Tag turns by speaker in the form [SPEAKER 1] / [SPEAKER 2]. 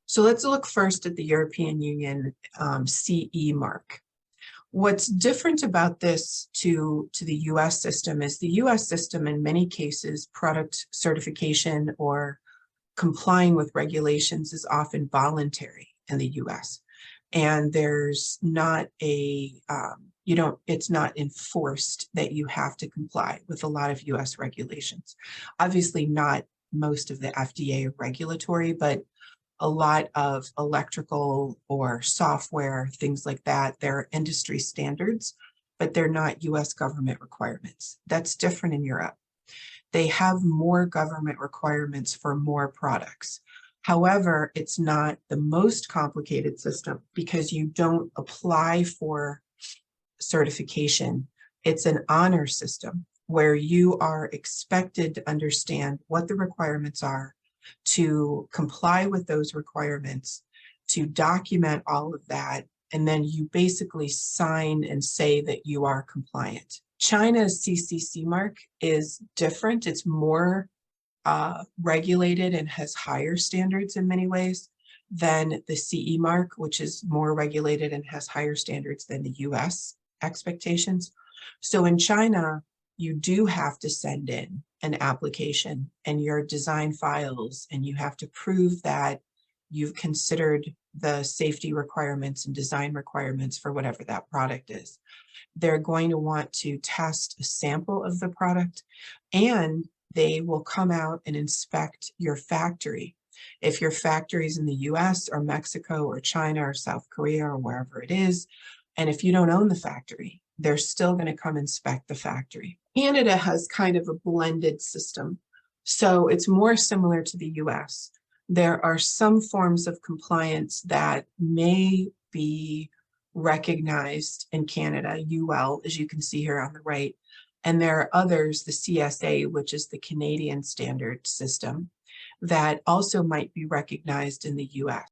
[SPEAKER 1] So let's look first at the European Union CE mark. What's different about this to the US system is the US system, in many cases, product certification or complying with regulations is often voluntary in the US. And there's not it's not enforced that you have to comply with a lot of US regulations. Obviously not most of the FDA regulatory, but a lot of electrical or software, things like that, they're industry standards, but they're not US government requirements. That's different in Europe. They have more government requirements for more products. However, it's not the most complicated system because you don't apply for certification. It's an honor system where you are expected to understand what the requirements are, to comply with those requirements, to document all of that, and then you basically sign and say that you are compliant. China's CCC mark is different. It's more regulated and has higher standards in many ways than the CE mark, which is more regulated and has higher standards than the US expectations. So in China, you do have to send in an application and your design files, and you have to prove that you've considered the safety requirements and design requirements for whatever that product is. They're going to want to test a sample of the product, and they will come out and inspect your factory. If your factory is in the US or Mexico or China or South Korea or wherever it is, and if you don't own the factory, they're still going to come inspect the factory. Canada has kind of a blended system, so it's more similar to the US. There are some forms of compliance that may be recognized in Canada, UL, as you can see here on the right, and there are others, the CSA, which is the Canadian standard system, that also might be recognized in the US.